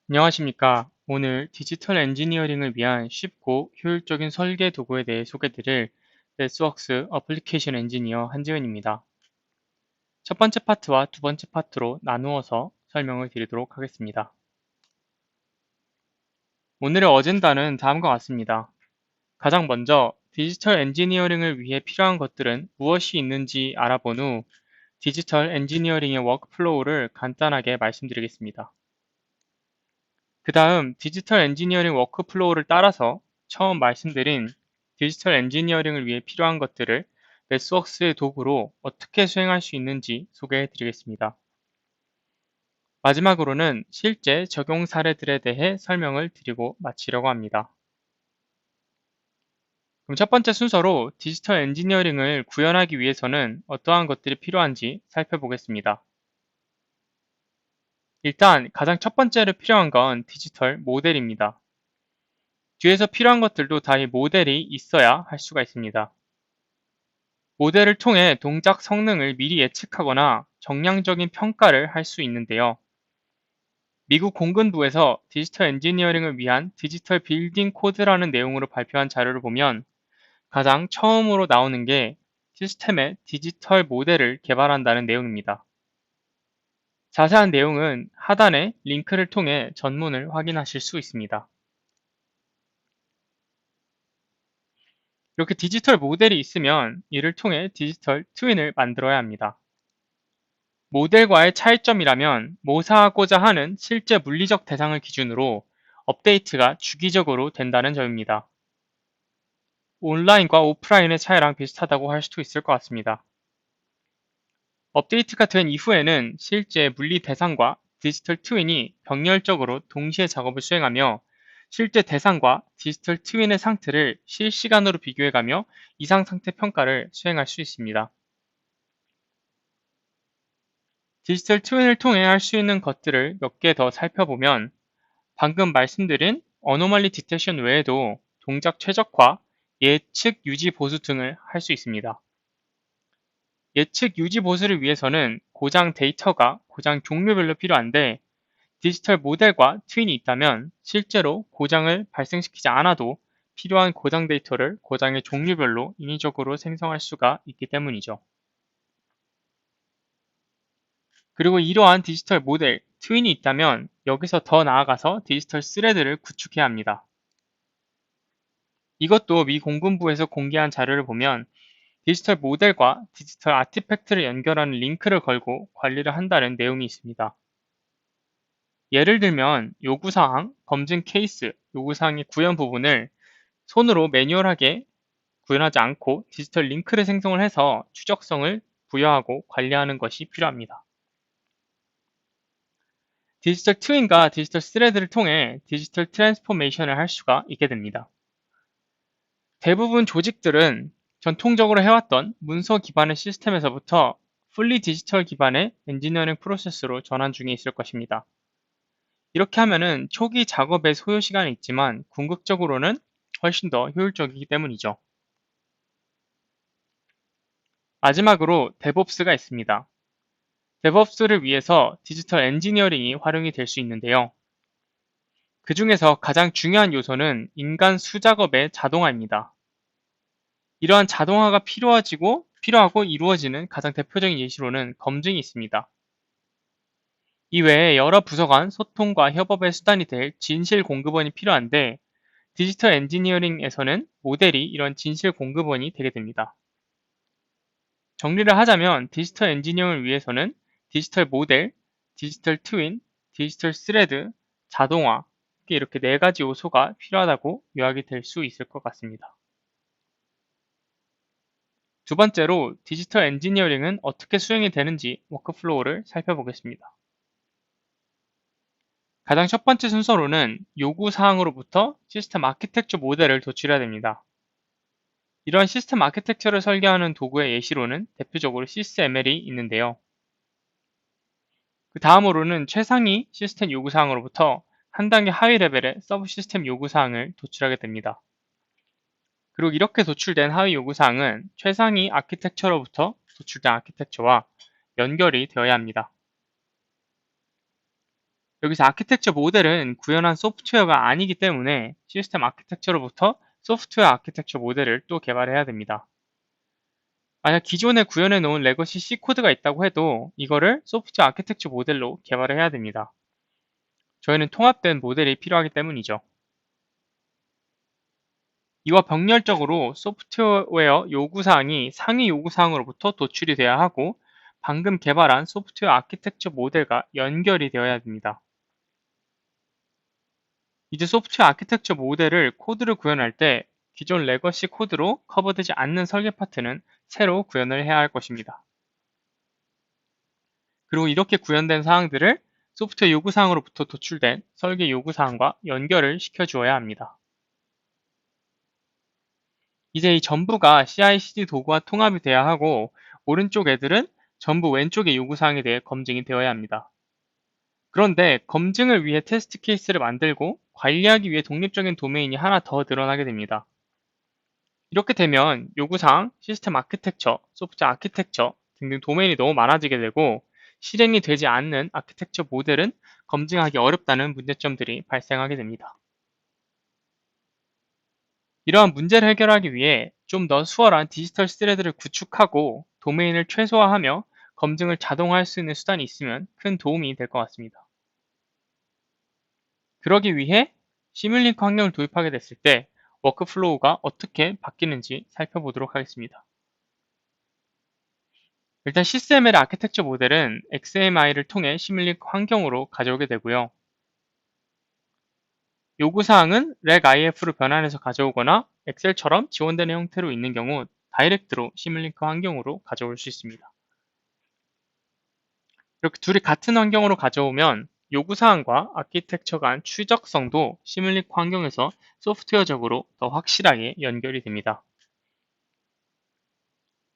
안녕하십니까. 오늘 디지털 엔지니어링을 위한 쉽고 효율적인 설계 도구에 대해 소개드릴 베스웍스 어플리케이션 엔지니어 한지은입니다. 첫 번째 파트와 두 번째 파트로 나누어서 설명을 드리도록 하겠습니다. 오늘의 어젠다는 다음과 같습니다. 가장 먼저 디지털 엔지니어링을 위해 필요한 것들은 무엇이 있는지 알아본 후 디지털 엔지니어링의 워크플로우를 간단하게 말씀드리겠습니다. 그 다음 디지털 엔지니어링 워크플로우를 따라서 처음 말씀드린 디지털 엔지니어링을 위해 필요한 것들을 베스웍스의 도구로 어떻게 수행할 수 있는지 소개해 드리겠습니다. 마지막으로는 실제 적용 사례들에 대해 설명을 드리고 마치려고 합니다. 그럼 첫 번째 순서로 디지털 엔지니어링을 구현하기 위해서는 어떠한 것들이 필요한지 살펴보겠습니다. 일단 가장 첫 번째로 필요한 건 디지털 모델입니다. 뒤에서 필요한 것들도 다 이 모델이 있어야 할 수가 있습니다. 모델을 통해 동작 성능을 미리 예측하거나 정량적인 평가를 할 수 있는데요. 미국 공군부에서 디지털 엔지니어링을 위한 디지털 빌딩 코드라는 내용으로 발표한 자료를 보면 가장 처음으로 나오는 게 시스템의 디지털 모델을 개발한다는 내용입니다. 자세한 내용은 하단의 링크를 통해 전문을 확인하실 수 있습니다. 이렇게 디지털 모델이 있으면 이를 통해 디지털 트윈을 만들어야 합니다. 모델과의 차이점이라면 모사하고자 하는 실제 물리적 대상을 기준으로 업데이트가 주기적으로 된다는 점입니다. 온라인과 오프라인의 차이랑 비슷하다고 할 수도 있을 것 같습니다. 업데이트가 된 이후에는 실제 물리 대상과 디지털 트윈이 병렬적으로 동시에 작업을 수행하며 실제 대상과 디지털 트윈의 상태를 실시간으로 비교해가며 이상 상태 평가를 수행할 수 있습니다. 디지털 트윈을 통해 할 수 있는 것들을 몇 개 더 살펴보면 방금 말씀드린 어노멀리 디텍션 외에도 동작 최적화, 예측 유지 보수 등을 할 수 있습니다. 예측 유지 보수를 위해서는 고장 데이터가 고장 종류별로 필요한데 디지털 모델과 트윈이 있다면 실제로 고장을 발생시키지 않아도 필요한 고장 데이터를 고장의 종류별로 인위적으로 생성할 수가 있기 때문이죠. 그리고 이러한 디지털 모델, 트윈이 있다면 여기서 더 나아가서 디지털 스레드를 구축해야 합니다. 이것도 미 공군부에서 공개한 자료를 보면 디지털 모델과 디지털 아티팩트를 연결하는 링크를 걸고 관리를 한다는 내용이 있습니다. 예를 들면 요구사항, 검증 케이스, 요구사항의 구현 부분을 손으로 매뉴얼하게 구현하지 않고 디지털 링크를 생성을 해서 추적성을 부여하고 관리하는 것이 필요합니다. 디지털 트윈과 디지털 스레드를 통해 디지털 트랜스포메이션을 할 수가 있게 됩니다. 대부분 조직들은 전통적으로 해왔던 문서 기반의 시스템에서부터 풀리 디지털 기반의 엔지니어링 프로세스로 전환 중에 있을 것입니다. 이렇게 하면은 초기 작업에 소요 시간이 있지만 궁극적으로는 훨씬 더 효율적이기 때문이죠. 마지막으로 데브옵스가 있습니다. 데브옵스를 위해서 디지털 엔지니어링이 활용이 될 수 있는데요. 그 중에서 가장 중요한 요소는 인간 수작업의 자동화입니다. 이러한 자동화가 필요하고 이루어지는 가장 대표적인 예시로는 검증이 있습니다. 이외에 여러 부서 간 소통과 협업의 수단이 될 진실 공급원이 필요한데 디지털 엔지니어링에서는 모델이 이런 진실 공급원이 되게 됩니다. 정리를 하자면 디지털 엔지니어링을 위해서는 디지털 모델, 디지털 트윈, 디지털 스레드, 자동화 이렇게 네 가지 요소가 필요하다고 요약이 될 수 있을 것 같습니다. 두 번째로 디지털 엔지니어링은 어떻게 수행이 되는지 워크플로우를 살펴보겠습니다. 가장 첫 번째 순서로는 요구사항으로부터 시스템 아키텍처 모델을 도출해야 됩니다. 이러한 시스템 아키텍처를 설계하는 도구의 예시로는 대표적으로 sysML이 있는데요. 그 다음으로는 최상위 시스템 요구사항으로부터 한 단계 하위 레벨의 서브 시스템 요구사항을 도출하게 됩니다. 그리고 이렇게 도출된 하위 요구사항은 최상위 아키텍처로부터 도출된 아키텍처와 연결이 되어야 합니다. 여기서 아키텍처 모델은 구현한 소프트웨어가 아니기 때문에 시스템 아키텍처로부터 소프트웨어 아키텍처 모델을 또 개발해야 됩니다. 만약 기존에 구현해 놓은 레거시 C 코드가 있다고 해도 이거를 소프트웨어 아키텍처 모델로 개발을 해야 됩니다. 저희는 통합된 모델이 필요하기 때문이죠. 이와 병렬적으로 소프트웨어 요구사항이 상위 요구사항으로부터 도출이 돼야 하고 방금 개발한 소프트웨어 아키텍처 모델과 연결이 되어야 됩니다. 이제 소프트웨어 아키텍처 모델을 코드를 구현할 때 기존 레거시 코드로 커버되지 않는 설계 파트는 새로 구현을 해야 할 것입니다. 그리고 이렇게 구현된 사항들을 소프트웨어 요구사항으로부터 도출된 설계 요구사항과 연결을 시켜주어야 합니다. 이제 이 전부가 CI/CD 도구와 통합이 돼야 하고 오른쪽 애들은 전부 왼쪽의 요구사항에 대해 검증이 되어야 합니다. 그런데 검증을 위해 테스트 케이스를 만들고 관리하기 위해 독립적인 도메인이 하나 더 늘어나게 됩니다. 이렇게 되면 요구사항, 시스템 아키텍처, 소프트웨어 아키텍처 등등 도메인이 너무 많아지게 되고 실행이 되지 않는 아키텍처 모델은 검증하기 어렵다는 문제점들이 발생하게 됩니다. 이러한 문제를 해결하기 위해 좀 더 수월한 디지털 스레드를 구축하고 도메인을 최소화하며 검증을 자동화할 수 있는 수단이 있으면 큰 도움이 될 것 같습니다. 그러기 위해 시뮬링크 환경을 도입하게 됐을 때 워크플로우가 어떻게 바뀌는지 살펴보도록 하겠습니다. 일단 시스템의 아키텍처 모델은 XMI를 통해 시뮬링크 환경으로 가져오게 되고요. 요구사항은 regIF로 변환해서 가져오거나 엑셀처럼 지원되는 형태로 있는 경우 다이렉트로 시뮬링크 환경으로 가져올 수 있습니다. 이렇게 둘이 같은 환경으로 가져오면 요구사항과 아키텍처 간 추적성도 시뮬링크 환경에서 소프트웨어적으로 더 확실하게 연결이 됩니다.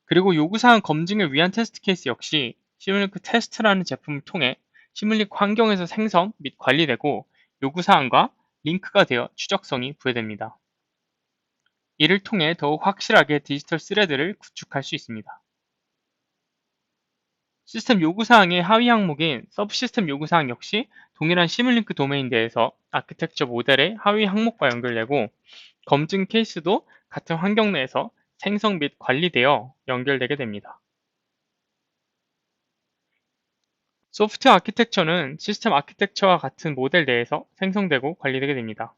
그리고 요구사항 검증을 위한 테스트 케이스 역시 시뮬링크 테스트라는 제품을 통해 시뮬링크 환경에서 생성 및 관리되고 요구사항과 링크가 되어 추적성이 부여됩니다. 이를 통해 더욱 확실하게 디지털 스레드를 구축할 수 있습니다. 시스템 요구사항의 하위 항목인 서브시스템 요구사항 역시 동일한 시뮬링크 도메인 내에서 아키텍처 모델의 하위 항목과 연결되고 검증 케이스도 같은 환경 내에서 생성 및 관리되어 연결되게 됩니다. 소프트웨어 아키텍처는 시스템 아키텍처와 같은 모델 내에서 생성되고 관리되게 됩니다.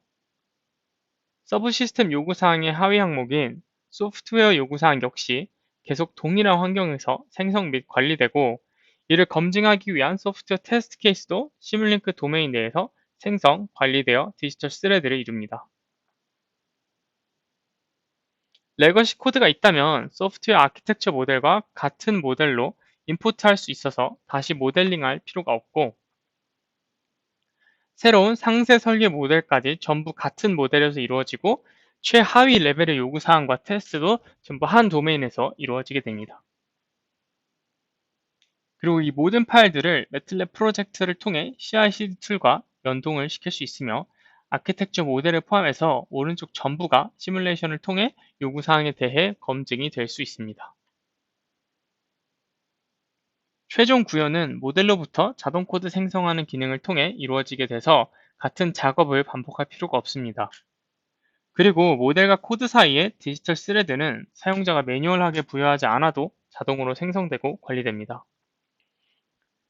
서브 시스템 요구사항의 하위 항목인 소프트웨어 요구사항 역시 계속 동일한 환경에서 생성 및 관리되고 이를 검증하기 위한 소프트웨어 테스트 케이스도 시뮬링크 도메인 내에서 생성, 관리되어 디지털 스레드를 이룹니다. 레거시 코드가 있다면 소프트웨어 아키텍처 모델과 같은 모델로 임포트할 수 있어서 다시 모델링할 필요가 없고 새로운 상세 설계 모델까지 전부 같은 모델에서 이루어지고 최하위 레벨의 요구사항과 테스트도 전부 한 도메인에서 이루어지게 됩니다. 그리고 이 모든 파일들을 매틀랩 프로젝트를 통해 CI/CD 툴과 연동을 시킬 수 있으며 아키텍처 모델을 포함해서 오른쪽 전부가 시뮬레이션을 통해 요구사항에 대해 검증이 될 수 있습니다. 최종 구현은 모델로부터 자동 코드 생성하는 기능을 통해 이루어지게 돼서 같은 작업을 반복할 필요가 없습니다. 그리고 모델과 코드 사이의 디지털 스레드는 사용자가 매뉴얼하게 부여하지 않아도 자동으로 생성되고 관리됩니다.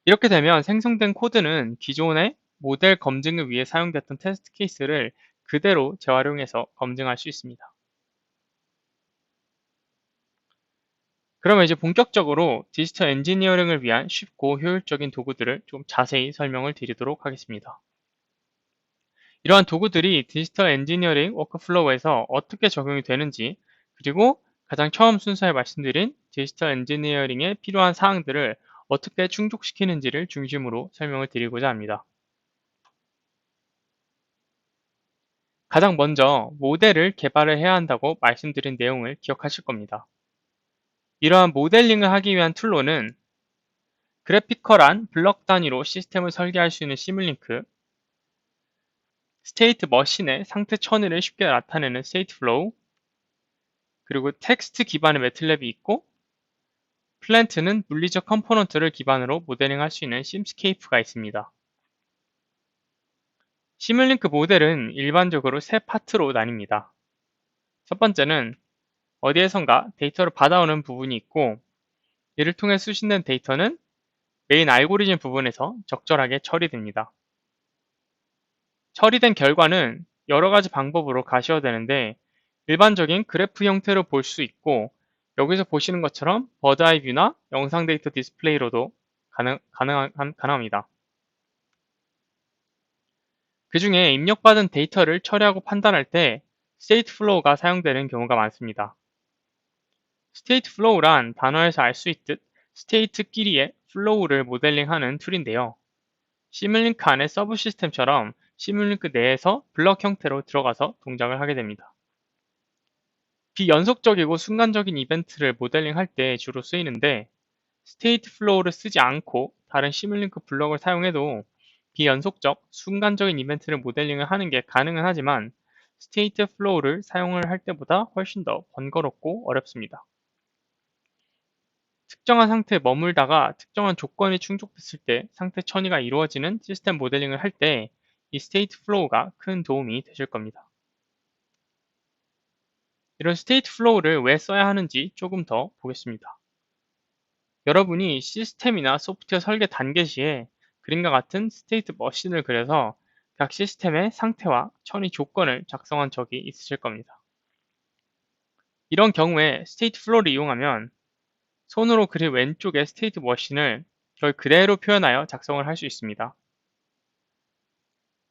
이렇게 되면 생성된 코드는 기존의 모델 검증을 위해 사용됐던 테스트 케이스를 그대로 재활용해서 검증할 수 있습니다. 그러면 이제 본격적으로 디지털 엔지니어링을 위한 쉽고 효율적인 도구들을 좀 자세히 설명을 드리도록 하겠습니다. 이러한 도구들이 디지털 엔지니어링 워크플로우에서 어떻게 적용이 되는지 그리고 가장 처음 순서에 말씀드린 디지털 엔지니어링에 필요한 사항들을 어떻게 충족시키는지를 중심으로 설명을 드리고자 합니다. 가장 먼저 모델을 개발을 해야 한다고 말씀드린 내용을 기억하실 겁니다. 이러한 모델링을 하기 위한 툴로는 그래피컬한 블럭 단위로 시스템을 설계할 수 있는 시뮬링크, 스테이트 머신의 상태 천위를 쉽게 나타내는 스테이트 플로우, 그리고 텍스트 기반의 매틀랩이 있고 플랜트는 물리적 컴포넌트를 기반으로 모델링할 수 있는 심스케이프가 있습니다. 시뮬링크 모델은 일반적으로 세 파트로 나뉩니다. 첫 번째는 어디에선가 데이터를 받아오는 부분이 있고, 이를 통해 수신된 데이터는 메인 알고리즘 부분에서 적절하게 처리됩니다. 처리된 결과는 여러 가지 방법으로 가시화되는데, 일반적인 그래프 형태로 볼 수 있고, 여기서 보시는 것처럼 버드아이 뷰나 영상 데이터 디스플레이로도 가능합니다. 그 중에 입력받은 데이터를 처리하고 판단할 때 스테이트 플로우가 사용되는 경우가 많습니다. 스테이트 플로우란 단어에서 알 수 있듯 스테이트끼리의 플로우를 모델링하는 툴인데요. 시뮬링크 안의 서브 시스템처럼 시뮬링크 내에서 블럭 형태로 들어가서 동작을 하게 됩니다. 비연속적이고 순간적인 이벤트를 모델링할 때 주로 쓰이는데, 스테이트 플로우를 쓰지 않고 다른 시뮬링크 블럭을 사용해도 비연속적, 순간적인 이벤트를 모델링을 하는 게 가능은 하지만 스테이트 플로우를 사용을 할 때보다 훨씬 더 번거롭고 어렵습니다. 특정한 상태에 머물다가 특정한 조건이 충족됐을 때 상태 처리가 이루어지는 시스템 모델링을 할 때 이 스테이트 플로우가 큰 도움이 되실 겁니다. 이런 스테이트 플로우를 왜 써야 하는지 조금 더 보겠습니다. 여러분이 시스템이나 소프트웨어 설계 단계 시에 그림과 같은 스테이트 머신을 그려서 각 시스템의 상태와 처리 조건을 작성한 적이 있으실 겁니다. 이런 경우에 스테이트 플로우를 이용하면 손으로 그린 왼쪽의 스테이트 머신을 그걸 그대로 표현하여 작성을 할 수 있습니다.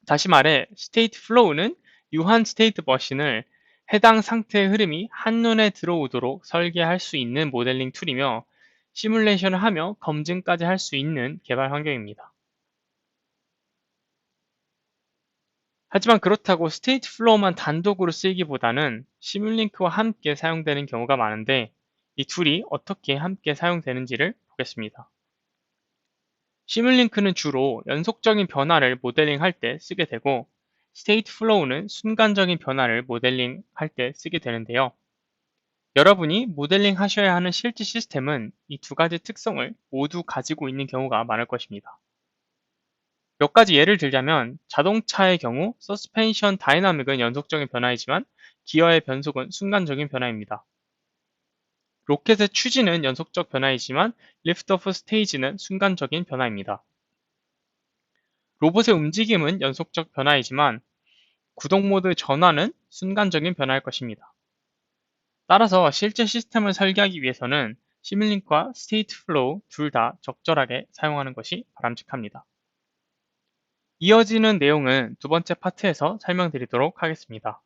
다시 말해 스테이트 플로우는 유한 스테이트 머신을 해당 상태의 흐름이 한눈에 들어오도록 설계할 수 있는 모델링 툴이며 시뮬레이션을 하며 검증까지 할 수 있는 개발 환경입니다. 하지만 그렇다고 스테이트 플로우만 단독으로 쓰이기보다는 시뮬링크와 함께 사용되는 경우가 많은데 이 툴이 어떻게 함께 사용되는지를 보겠습니다. 시뮬링크는 주로 연속적인 변화를 모델링할 때 쓰게 되고 스테이트 플로우는 순간적인 변화를 모델링할 때 쓰게 되는데요. 여러분이 모델링 하셔야 하는 실제 시스템은 이 두 가지 특성을 모두 가지고 있는 경우가 많을 것입니다. 몇 가지 예를 들자면 자동차의 경우 서스펜션 다이나믹은 연속적인 변화이지만 기어의 변속은 순간적인 변화입니다. 로켓의 추진은 연속적 변화이지만 리프트오프 스테이지는 순간적인 변화입니다. 로봇의 움직임은 연속적 변화이지만 구동 모드 전환은 순간적인 변화일 것입니다. 따라서 실제 시스템을 설계하기 위해서는 시뮬링크와 스테이트 플로우 둘 다 적절하게 사용하는 것이 바람직합니다. 이어지는 내용은 두 번째 파트에서 설명드리도록 하겠습니다.